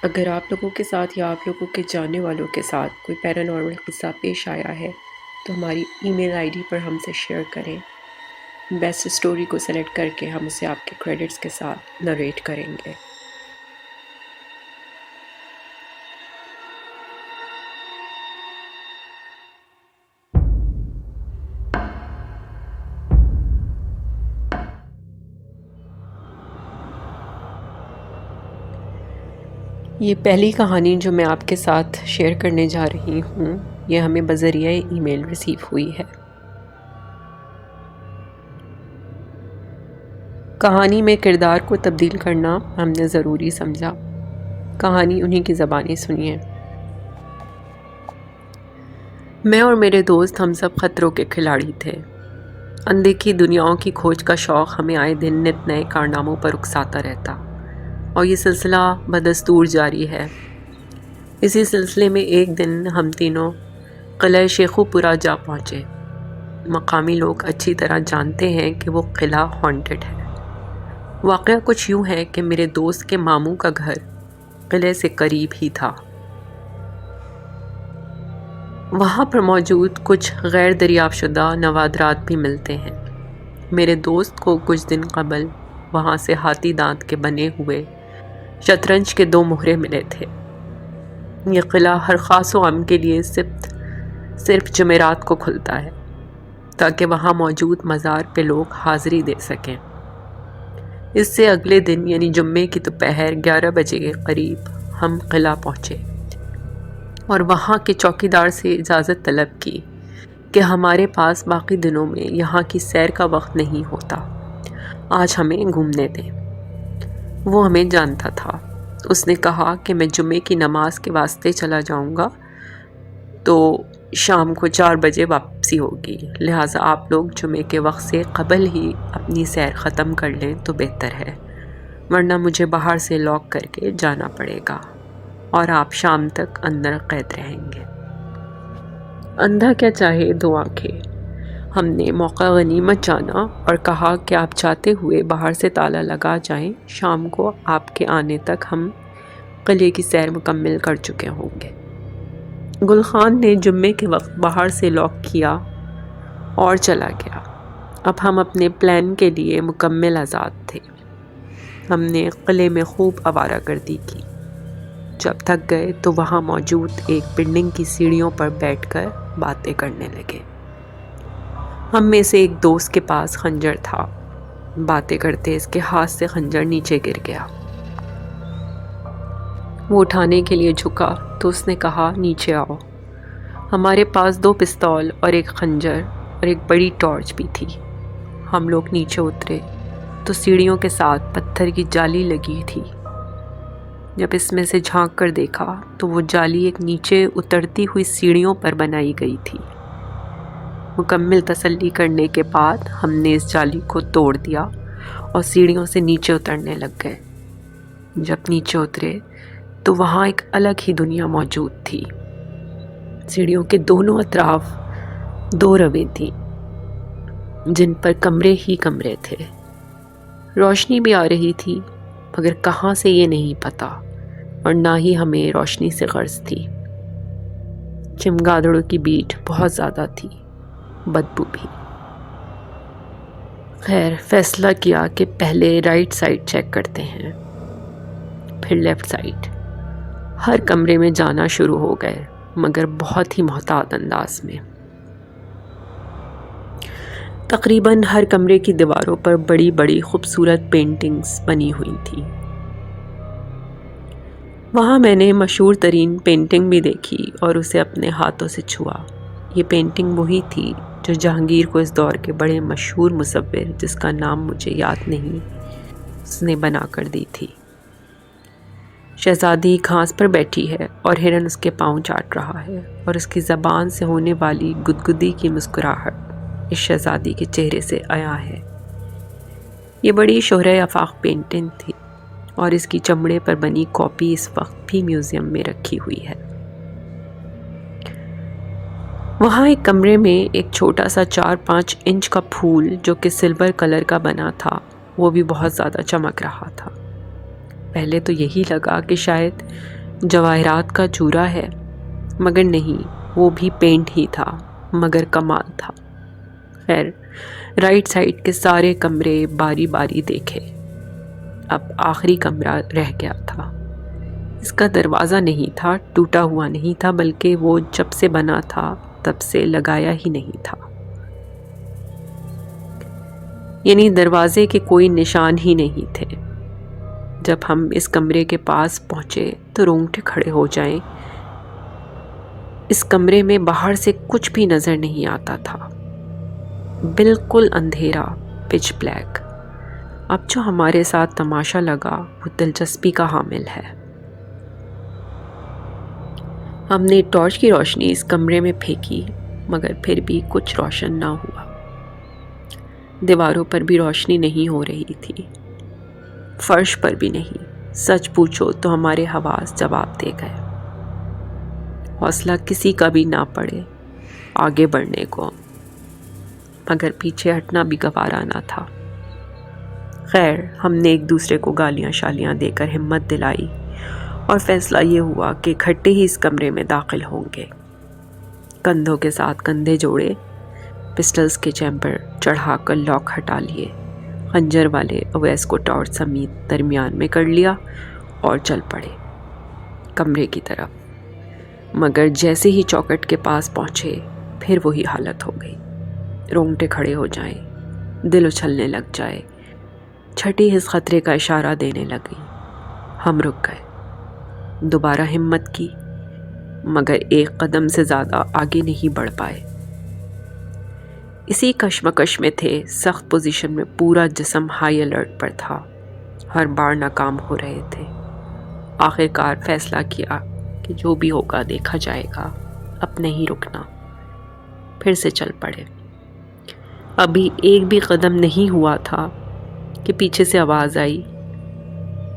اگر آپ لوگوں کے ساتھ یا آپ لوگوں کے جاننے والوں کے ساتھ کوئی پیرانارمل قصہ پیش آیا ہے تو ہماری ای میل آئی ڈی پر ہم سے شیئر کریں۔ بیسٹ اسٹوری کو سلیکٹ کر کے ہم اسے آپ کے کریڈٹس کے ساتھ نریٹ کریں گے۔ یہ پہلی کہانی جو میں آپ کے ساتھ شیئر کرنے جا رہی ہوں، یہ ہمیں بذریعہ ای میل ریسیو ہوئی ہے۔ کہانی میں کردار کو تبدیل کرنا ہم نے ضروری سمجھا۔ کہانی انہی کی زبانی سنیے۔ میں اور میرے دوست ہم سب خطروں کے کھلاڑی تھے۔ اندیکھی دنیاؤں کی کھوج کا شوق ہمیں آئے دن نت نئے کارناموں پر اکساتا رہتا، اور یہ سلسلہ بدستور جاری ہے۔ اسی سلسلے میں ایک دن ہم تینوں قلعہ شیخو پورہ جا پہنچے۔ مقامی لوگ اچھی طرح جانتے ہیں کہ وہ قلعہ ہانٹڈ ہے۔ واقعہ کچھ یوں ہے کہ میرے دوست کے ماموں کا گھر قلعے سے قریب ہی تھا۔ وہاں پر موجود کچھ غیر دریافت شدہ نوادرات بھی ملتے ہیں۔ میرے دوست کو کچھ دن قبل وہاں سے ہاتھی دانت کے بنے ہوئے شطرنج کے 2 مہرے ملے تھے۔ یہ قلعہ ہر خاص و عام کے لیے صرف جمعرات کو کھلتا ہے، تاکہ وہاں موجود مزار پہ لوگ حاضری دے سکیں۔ اس سے اگلے دن یعنی جمعے کی دوپہر 11 بجے کے قریب ہم قلعہ پہنچے اور وہاں کے چوکیدار سے اجازت طلب کی کہ ہمارے پاس باقی دنوں میں یہاں کی سیر کا وقت نہیں ہوتا، آج ہمیں گھومنے دیں۔ وہ ہمیں جانتا تھا۔ اس نے کہا کہ میں جمعے کی نماز کے واسطے چلا جاؤں گا تو شام کو 4 بجے واپسی ہوگی، لہٰذا آپ لوگ جمعے کے وقت سے قبل ہی اپنی سیر ختم کر لیں تو بہتر ہے، ورنہ مجھے باہر سے لاک کر کے جانا پڑے گا اور آپ شام تک اندر قید رہیں گے۔ اندھا کیا چاہے 2 آنکھیں۔ ہم نے موقع غنیمت جانا اور کہا کہ آپ چاہتے ہوئے باہر سے تالا لگا جائیں، شام کو آپ کے آنے تک ہم قلعے کی سیر مکمل کر چکے ہوں گے۔ گل خان نے جمعے کے وقت باہر سے لاک کیا اور چلا گیا۔ اب ہم اپنے پلان کے لیے مکمل آزاد تھے۔ ہم نے قلعے میں خوب آوارہ گردی کی۔ جب تک گئے تو وہاں موجود ایک بلڈنگ کی سیڑھیوں پر بیٹھ کر باتیں کرنے لگے۔ ہم میں سے ایک دوست کے پاس خنجر تھا۔ باتیں کرتے اس کے ہاتھ سے خنجر نیچے گر گیا۔ وہ اٹھانے کے لیے جھکا تو اس نے کہا، نیچے آؤ۔ ہمارے پاس 2 پستول اور ایک خنجر اور ایک بڑی ٹارچ بھی تھی۔ ہم لوگ نیچے اترے تو سیڑھیوں کے ساتھ پتھر کی جالی لگی تھی۔ جب اس میں سے جھانک کر دیکھا تو وہ جالی ایک نیچے اترتی ہوئی سیڑھیوں پر بنائی گئی تھی۔ مکمل تسلی کرنے کے بعد ہم نے اس جالی کو توڑ دیا اور سیڑھیوں سے نیچے اترنے لگ گئے۔ جب نیچے اترے تو وہاں ایک الگ ہی دنیا موجود تھی۔ سیڑھیوں کے دونوں اطراف 2 رویں تھیں جن پر کمرے ہی کمرے تھے۔ روشنی بھی آ رہی تھی، مگر کہاں سے یہ نہیں پتا، اور نہ ہی ہمیں روشنی سے غرض تھی۔ چمگادڑوں کی بیٹ بہت زیادہ تھی، بدبو بھی۔ خیر، فیصلہ کیا کہ پہلے رائٹ سائڈ چیک کرتے ہیں، پھر لیفٹ سائڈ۔ ہر کمرے میں جانا شروع ہو گئے، مگر بہت ہی محتاط انداز میں۔ تقریباً ہر کمرے کی دیواروں پر بڑی بڑی خوبصورت پینٹنگز بنی ہوئی تھیں۔ وہاں میں نے مشہور ترین پینٹنگ بھی دیکھی اور اسے اپنے ہاتھوں سے چھوا۔ یہ پینٹنگ وہی تھی جو جہانگیر کو اس دور کے بڑے مشہور مصور، جس کا نام مجھے یاد نہیں، اس نے بنا کر دی تھی۔ شہزادی گھاس پر بیٹھی ہے اور ہرن اس کے پاؤں چاٹ رہا ہے، اور اس کی زبان سے ہونے والی گدگدی کی مسکراہٹ اس شہزادی کے چہرے سے عیاں ہے۔ یہ بڑی شہرہ آفاق پینٹنگ تھی، اور اس کی چمڑے پر بنی کاپی اس وقت بھی میوزیم میں رکھی ہوئی ہے۔ وہاں ایک کمرے میں ایک چھوٹا سا 4-5 انچ کا پھول جو کہ سلور کلر کا بنا تھا، وہ بھی بہت زیادہ چمک رہا تھا۔ پہلے تو یہی لگا کہ شاید جواہرات کا چورا ہے، مگر نہیں، وہ بھی پینٹ ہی تھا، مگر کمال تھا۔ خیر، رائٹ سائڈ کے سارے کمرے باری باری دیکھے، اب آخری کمرہ رہ گیا تھا۔ اس کا دروازہ نہیں تھا، ٹوٹا ہوا نہیں تھا، بلکہ وہ جب سے بنا تھا تب سے لگایا ہی نہیں تھا، یعنی دروازے کے کوئی نشان ہی نہیں تھے۔ جب ہم اس کمرے کے پاس پہنچے تو رونگٹے کھڑے ہو جائیں۔ اس کمرے میں باہر سے کچھ بھی نظر نہیں آتا تھا، بالکل اندھیرا، پچ بلیک۔ اب جو ہمارے ساتھ تماشا لگا وہ دلچسپی کا حامل ہے۔ ہم نے ٹارچ کی روشنی اس کمرے میں پھینکی، مگر پھر بھی کچھ روشن نہ ہوا۔ دیواروں پر بھی روشنی نہیں ہو رہی تھی، فرش پر بھی نہیں۔ سچ پوچھو تو ہمارے حواس جواب دے گئے۔ حوصلہ کسی کا بھی نہ پڑے آگے بڑھنے کو، مگر پیچھے ہٹنا بھی گوارا نہ تھا۔ خیر، ہم نے ایک دوسرے کو گالیاں شالیاں دے کر ہمت دلائی اور فیصلہ یہ ہوا کہ اکٹھے ہی اس کمرے میں داخل ہوں گے۔ کندھوں کے ساتھ کندھے جوڑے، پسٹلز کے چیمبر چڑھا کر لاک ہٹا لیے، خنجر والے اویس کو ٹارچ سمیت درمیان میں کر لیا اور چل پڑے کمرے کی طرف۔ مگر جیسے ہی چوکھٹ کے پاس پہنچے پھر وہی حالت ہو گئی۔ رونگٹے کھڑے ہو جائیں، دل اچھلنے لگ جائے، چھٹی حس خطرے کا اشارہ دینے لگی۔ ہم رک گئے، دوبارہ ہمت کی، مگر ایک قدم سے زیادہ آگے نہیں بڑھ پائے۔ اسی کشمکش میں تھے، سخت پوزیشن میں، پورا جسم ہائی الرٹ پر تھا، ہر بار ناکام ہو رہے تھے۔ آخر کار فیصلہ کیا کہ جو بھی ہوگا دیکھا جائے گا، اب نہیں رکنا۔ پھر سے چل پڑے۔ ابھی ایک بھی قدم نہیں ہوا تھا کہ پیچھے سے آواز آئی،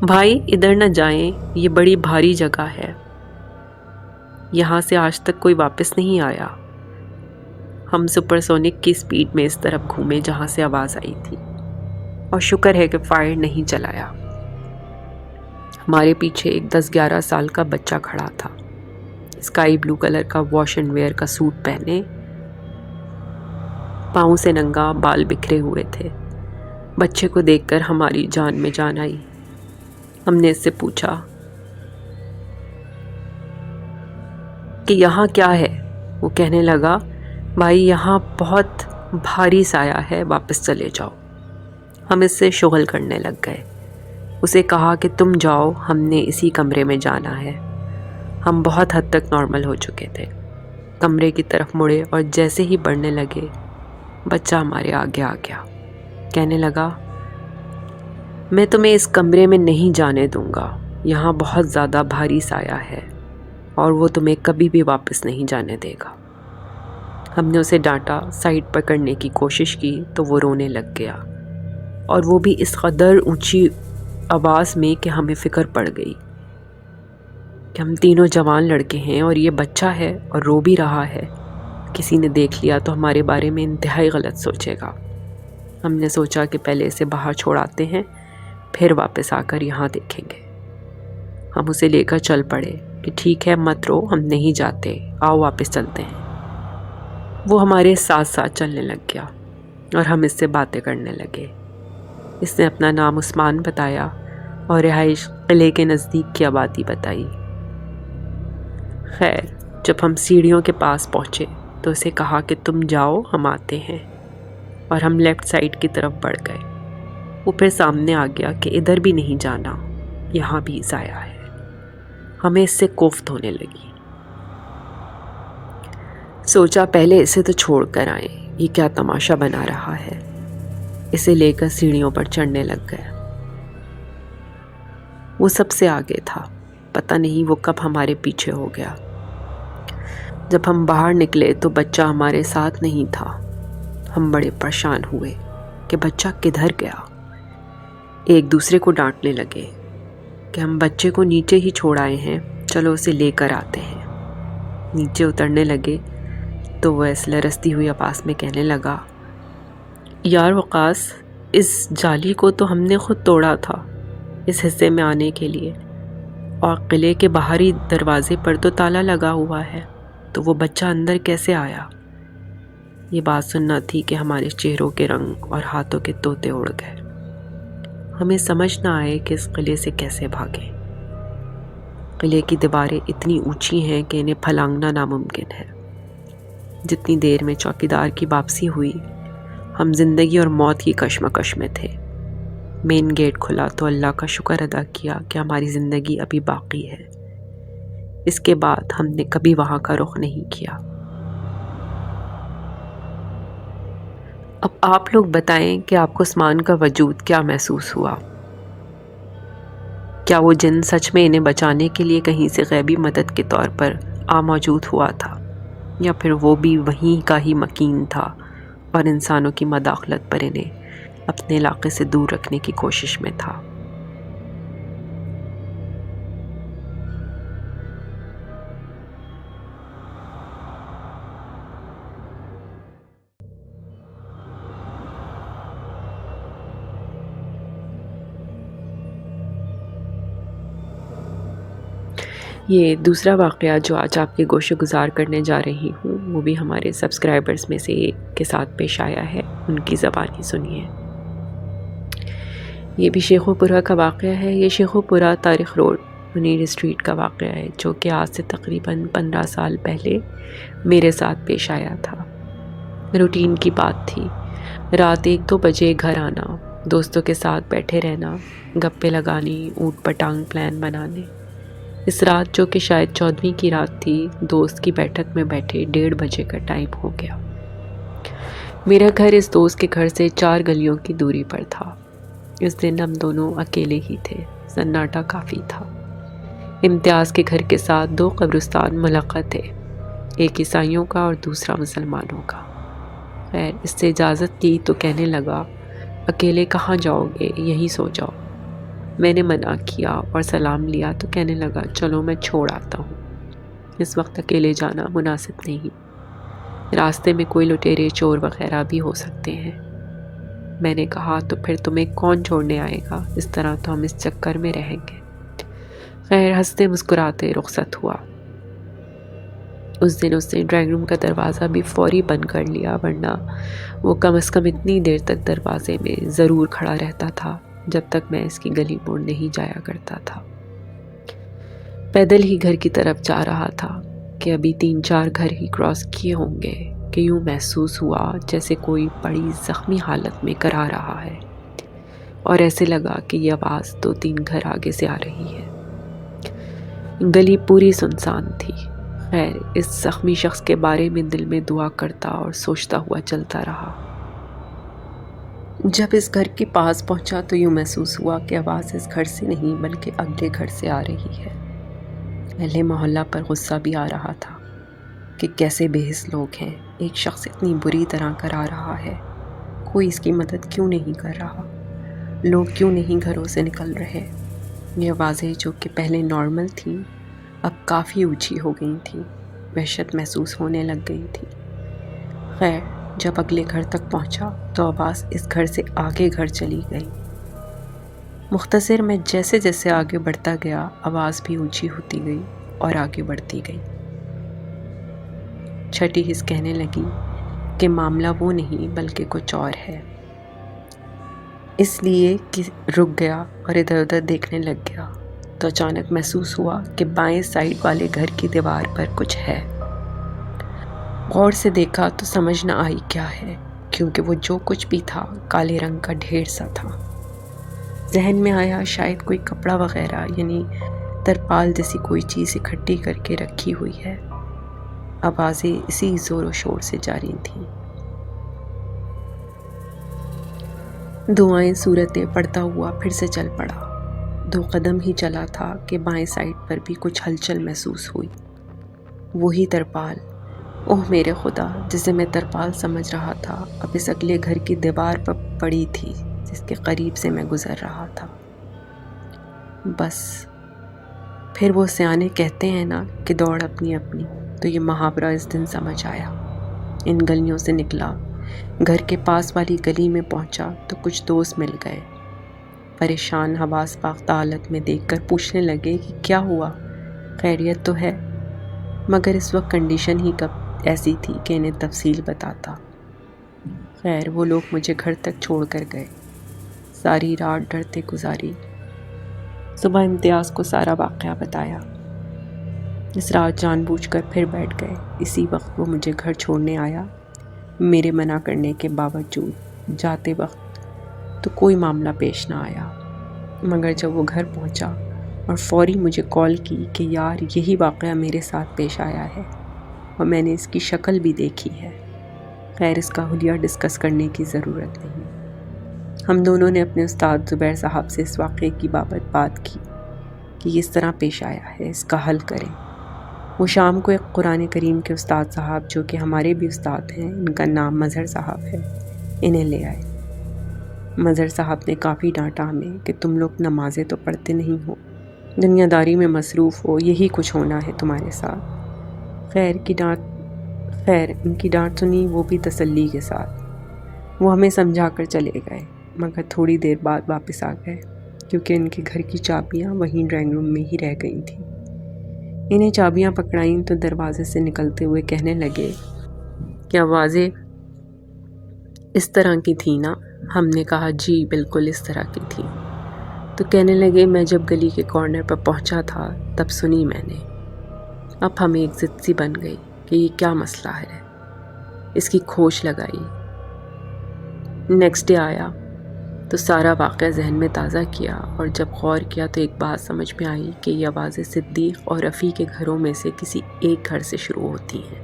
بھائی ادھر نہ جائیں، یہ بڑی بھاری جگہ ہے، یہاں سے آج تک کوئی واپس نہیں آیا۔ ہم سپر سونک کی سپیڈ میں اس طرف گھومے جہاں سے آواز آئی تھی، اور شکر ہے کہ فائر نہیں چلایا۔ ہمارے پیچھے ایک 10-11 سال کا بچہ کھڑا تھا، اسکائی بلو کلر کا واش اینڈ ویئر کا سوٹ پہنے، پاؤں سے ننگا، بال بکھرے ہوئے تھے۔ بچے کو دیکھ کر ہماری جان میں جان آئی۔ ہم نے اس سے پوچھا کہ یہاں کیا ہے؟ وہ کہنے لگا، بھائی یہاں بہت بھاری سایہ ہے، واپس چلے جاؤ۔ ہم اس سے شغل کرنے لگ گئے۔ اسے کہا کہ تم جاؤ، ہم نے اسی کمرے میں جانا ہے۔ ہم بہت حد تک نارمل ہو چکے تھے۔ کمرے کی طرف مڑے اور جیسے ہی بڑھنے لگے، بچہ ہمارے آگے آ گیا، کہنے لگا، میں تمہیں اس کمرے میں نہیں جانے دوں گا، یہاں بہت زیادہ بھاری سایہ ہے اور وہ تمہیں کبھی بھی واپس نہیں جانے دے گا۔ ہم نے اسے ڈانٹا، سائڈ پر کرنے کی کوشش کی تو وہ رونے لگ گیا، اور وہ بھی اس قدر اونچی آواز میں کہ ہمیں فکر پڑ گئی کہ ہم تینوں جوان لڑکے ہیں اور یہ بچہ ہے اور رو بھی رہا ہے، کسی نے دیکھ لیا تو ہمارے بارے میں انتہائی غلط سوچے گا۔ ہم نے سوچا کہ پہلے اسے باہر چھوڑاتے ہیں، پھر واپس آ کر یہاں دیکھیں گے۔ ہم اسے لے کر چل پڑے کہ ٹھیک ہے مت رو، ہم نہیں جاتے، آؤ واپس چلتے ہیں۔ وہ ہمارے ساتھ ساتھ چلنے لگ گیا اور ہم اس سے باتیں کرنے لگے۔ اس نے اپنا نام عثمان بتایا اور رہائش قلعے کے نزدیک کی آبادی بتائی۔ خیر، جب ہم سیڑھیوں کے پاس پہنچے تو اسے کہا کہ تم جاؤ، ہم آتے ہیں، اور ہم لیفٹ سائڈ کی طرف بڑھ گئے۔ وہ پھر سامنے آ گیا کہ ادھر بھی نہیں جانا، یہاں بھی سایہ ہے۔ ہمیں اس سے کوفت ہونے لگی۔ سوچا پہلے اسے تو چھوڑ کر آئیں، یہ کیا تماشا بنا رہا ہے۔ اسے لے کر سیڑھیوں پر چڑھنے لگ گئے۔ وہ سب سے آگے تھا، پتہ نہیں وہ کب ہمارے پیچھے ہو گیا۔ جب ہم باہر نکلے تو بچہ ہمارے ساتھ نہیں تھا۔ ہم بڑے پریشان ہوئے کہ بچہ کدھر گیا۔ ایک دوسرے کو ڈانٹنے لگے کہ ہم بچے کو نیچے ہی چھوڑ آئے ہیں، چلو اسے لے کر آتے ہیں۔ نیچے اترنے لگے تو وہ ایسے لرزتی ہوئی آواز میں کہنے لگا، یار وقاص، اس جالی کو تو ہم نے خود توڑا تھا اس حصے میں آنے کے لیے، اور قلعے کے باہری دروازے پر تو تالا لگا ہوا ہے، تو وہ بچہ اندر کیسے آیا؟ یہ بات سننا تھی کہ ہمارے چہروں کے رنگ اور ہاتھوں کے طوطے اڑ گئے۔ ہمیں سمجھ نہ آئے کہ اس قلعے سے کیسے بھاگیں۔ قلعے کی دیواریں اتنی اونچی ہیں کہ انہیں پھلانگنا ناممکن ہے۔ جتنی دیر میں چوکیدار کی واپسی ہوئی، ہم زندگی اور موت کی کشمکش میں تھے۔ مین گیٹ کھلا تو اللہ کا شکر ادا کیا کہ ہماری زندگی ابھی باقی ہے۔ اس کے بعد ہم نے کبھی وہاں کا رخ نہیں کیا۔ اب آپ لوگ بتائیں کہ آپ کو عثمان کا وجود کیا محسوس ہوا؟ کیا وہ جن سچ میں انہیں بچانے کے لیے کہیں سے غیبی مدد کے طور پر موجود ہوا تھا، یا پھر وہ بھی وہیں کا ہی مکین تھا اور انسانوں کی مداخلت پر انہیں اپنے علاقے سے دور رکھنے کی کوشش میں تھا؟ یہ دوسرا واقعہ جو آج آپ کے گوشے گزار کرنے جا رہی ہوں، وہ بھی ہمارے سبسکرائبرز میں سے ایک کے ساتھ پیش آیا ہے۔ ان کی زبانی سنیے۔ یہ بھی شیخو پورہ کا واقعہ ہے۔ یہ شیخو پورہ تاریخ روڈ منیر اسٹریٹ کا واقعہ ہے، جو کہ آج سے تقریباً 15 سال پہلے میرے ساتھ پیش آیا تھا۔ روٹین کی بات تھی، رات 1-2 بجے گھر آنا، دوستوں کے ساتھ بیٹھے رہنا، گپے لگانی، اونٹ پٹانگ پلان بنانے۔ اس رات، جو کہ شاید 14ویں کی رات تھی، دوست کی بیٹھک میں بیٹھے 1:30 بجے کا ٹائم ہو گیا۔ میرا گھر اس دوست کے گھر سے 4 گلیوں کی دوری پر تھا۔ اس دن ہم دونوں اکیلے ہی تھے، سناٹا کافی تھا۔ امتیاز کے گھر کے ساتھ 2 قبرستان ملحقہ تھے، ایک عیسائیوں کا اور دوسرا مسلمانوں کا۔ خیر، اس سے اجازت کی تو کہنے لگا، اکیلے کہاں جاؤ گے، یہیں سو جاؤ۔ میں نے منع کیا اور سلام لیا تو کہنے لگا، چلو میں چھوڑ آتا ہوں، اس وقت اکیلے جانا مناسب نہیں، راستے میں کوئی لٹیرے چور وغیرہ بھی ہو سکتے ہیں۔ میں نے کہا، تو پھر تمہیں کون چھوڑنے آئے گا؟ اس طرح تو ہم اس چکر میں رہیں گے۔ خیر، ہنستے مسکراتے رخصت ہوا۔ اس دن اس نے ڈرائنگ روم کا دروازہ بھی فوری بند کر لیا، ورنہ وہ کم از کم اتنی دیر تک دروازے میں ضرور کھڑا رہتا تھا جب تک میں اس کی گلی موڑ نہیں جایا کرتا تھا۔ پیدل ہی گھر کی طرف جا رہا تھا کہ ابھی 3-4 گھر ہی کراس کیے ہوں گے کہ یوں محسوس ہوا جیسے کوئی بڑی زخمی حالت میں کرا رہا ہے، اور ایسے لگا کہ یہ آواز 2-3 گھر آگے سے آ رہی ہے۔ گلی پوری سنسان تھی۔ خیر، اس زخمی شخص کے بارے میں دل میں دعا کرتا اور سوچتا ہوا چلتا رہا۔ جب اس گھر کے پاس پہنچا تو یوں محسوس ہوا کہ آواز اس گھر سے نہیں بلکہ اگلے گھر سے آ رہی ہے۔ اہل محلہ پر غصہ بھی آ رہا تھا کہ کیسے بے حس لوگ ہیں، ایک شخص اتنی بری طرح کرا رہا ہے، کوئی اس کی مدد کیوں نہیں کر رہا، لوگ کیوں نہیں گھروں سے نکل رہے۔ یہ آوازیں جو کہ پہلے نارمل تھیں، اب کافی اونچی ہو گئی تھیں، وحشت محسوس ہونے لگ گئی تھی۔ خیر، جب اگلے گھر تک پہنچا تو آواز اس گھر سے آگے گھر چلی گئی۔ مختصر میں جیسے جیسے آگے بڑھتا گیا، آواز بھی اونچی ہوتی گئی اور آگے بڑھتی گئی۔ چھٹی حس کہنے لگی کہ معاملہ وہ نہیں بلکہ کچھ اور ہے۔ اس لیے کہ رک گیا اور ادھر ادھر دیکھنے لگ گیا تو اچانک محسوس ہوا کہ بائیں سائیڈ والے گھر کی دیوار پر کچھ ہے۔ غور سے دیکھا تو سمجھ نہ آئی کیا ہے، کیونکہ وہ جو کچھ بھی تھا کالے رنگ کا ڈھیر سا تھا۔ ذہن میں آیا شاید کوئی کپڑا وغیرہ، یعنی ترپال جیسی کوئی چیز اکٹھی کر کے رکھی ہوئی ہے۔ آوازیں اسی زور و شور سے جاری تھیں۔ دعائیں صورتیں پڑھتا ہوا پھر سے چل پڑا۔ 2 قدم ہی چلا تھا کہ بائیں سائیڈ پر بھی کچھ ہلچل محسوس ہوئی۔ وہی ترپال، اوہ میرے خدا، جسے میں ترپال سمجھ رہا تھا، اب اس اگلے گھر کی دیوار پر پڑی تھی جس کے قریب سے میں گزر رہا تھا۔ بس پھر وہ سیانے کہتے ہیں نا کہ دوڑ اپنی اپنی، تو یہ محاورہ اس دن سمجھ آیا۔ ان گلیوں سے نکلا، گھر کے پاس والی گلی میں پہنچا تو کچھ دوست مل گئے۔ پریشان حواس باختہ حالت میں دیکھ کر پوچھنے لگے کہ کیا ہوا، خیریت تو ہے؟ مگر اس وقت کنڈیشن ہی کب ایسی تھی کہ انہیں تفصیل بتاتا۔ خیر وہ لوگ مجھے گھر تک چھوڑ کر گئے۔ ساری رات ڈرتے گزاری۔ صبح امتیاز کو سارا واقعہ بتایا۔ اس رات جان بوجھ کر پھر بیٹھ گئے۔ اسی وقت وہ مجھے گھر چھوڑنے آیا، میرے منع کرنے کے باوجود۔ جاتے وقت تو کوئی معاملہ پیش نہ آیا، مگر جب وہ گھر پہنچا اور فوری مجھے کال کی کہ یار یہی واقعہ میرے ساتھ پیش آیا ہے اور میں نے اس کی شکل بھی دیکھی ہے۔ خیر اس کا حلیہ ڈسکس کرنے کی ضرورت نہیں۔ ہم دونوں نے اپنے استاد زبیر صاحب سے اس واقعے کی بابت بات کی کہ یہ اس طرح پیش آیا ہے، اس کا حل کریں۔ وہ شام کو ایک قرآن کریم کے استاد صاحب جو کہ ہمارے بھی استاد ہیں، ان کا نام مظہر صاحب ہے، انہیں لے آئے۔ مظہر صاحب نے کافی ڈانٹا ہمیں کہ تم لوگ نمازیں تو پڑھتے نہیں ہو، دنیا داری میں مصروف ہو، یہی کچھ ہونا ہے تمہارے ساتھ۔ خیر ان کی ڈانٹ سنی، وہ بھی تسلی کے ساتھ۔ وہ ہمیں سمجھا کر چلے گئے، مگر تھوڑی دیر بعد واپس آ گئے کیونکہ ان کے گھر کی چابیاں وہیں ڈرائنگ روم میں ہی رہ گئی تھیں۔ انہیں چابیاں پکڑائیں تو دروازے سے نکلتے ہوئے کہنے لگے کہ آوازیں اس طرح کی تھی نا؟ ہم نے کہا جی بالکل اس طرح کی تھی۔ تو کہنے لگے میں جب گلی کے کارنر پر پہنچا تھا تب سنی میں نے۔ اب ہمیں ایک ضد سی بن گئی کہ یہ کیا مسئلہ ہے، اس کی کھوج لگائی۔ نیکسٹ ڈے آیا تو سارا واقعہ ذہن میں تازہ کیا، اور جب غور کیا تو ایک بات سمجھ میں آئی کہ یہ آوازیں صدیق اور رفیع کے گھروں میں سے کسی ایک گھر سے شروع ہوتی ہیں۔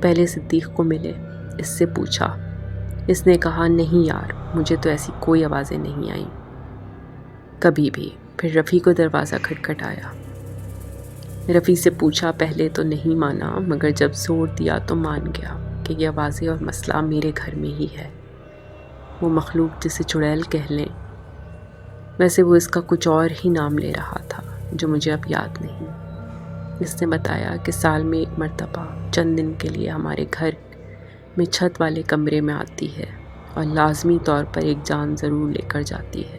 پہلے صدیق کو ملے، اس سے پوچھا، اس نے کہا نہیں یار مجھے تو ایسی کوئی آوازیں نہیں آئیں کبھی بھی۔ پھر رفیع کو دروازہ کھٹکھٹایا۔ رفیع سے پوچھا، پہلے تو نہیں مانا مگر جب زور دیا تو مان گیا کہ یہ آوازیں اور مسئلہ میرے گھر میں ہی ہے۔ وہ مخلوق جسے چڑیل کہہ لیں، ویسے وہ اس کا کچھ اور ہی نام لے رہا تھا جو مجھے اب یاد نہیں۔ اس نے بتایا کہ سال میں ایک مرتبہ چند دن کے لیے ہمارے گھر میں چھت والے کمرے میں آتی ہے اور لازمی طور پر ایک جان ضرور لے کر جاتی ہے۔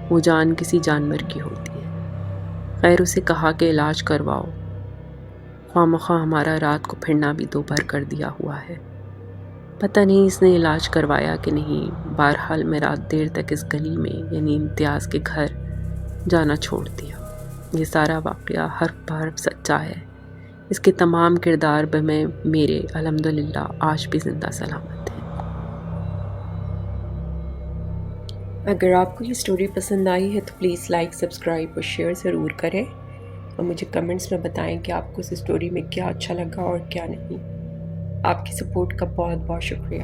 وہ جان کسی جانور کی ہوتی ہے۔ خیر اسے کہا کہ علاج کرواؤ، خواہ مخواہ ہمارا رات کو پھرنا بھی دو بھر کر دیا ہوا ہے۔ پتہ نہیں اس نے علاج کروایا کہ نہیں، بہرحال میں رات دیر تک اس گلی میں یعنی امتیاز کے گھر جانا چھوڑ دیا۔ یہ سارا واقعہ حرف بحرف سچا ہے۔ اس کے تمام کردار میں میرے الحمدللہ آج بھی زندہ سلامت ہیں۔ اگر آپ کو یہ سٹوری پسند آئی ہے تو پلیز لائک، سبسکرائب اور شیئر ضرور کریں، اور مجھے کمنٹس میں بتائیں کہ آپ کو اس سٹوری میں کیا اچھا لگا اور کیا نہیں۔ آپ کی سپورٹ کا بہت بہت شکریہ۔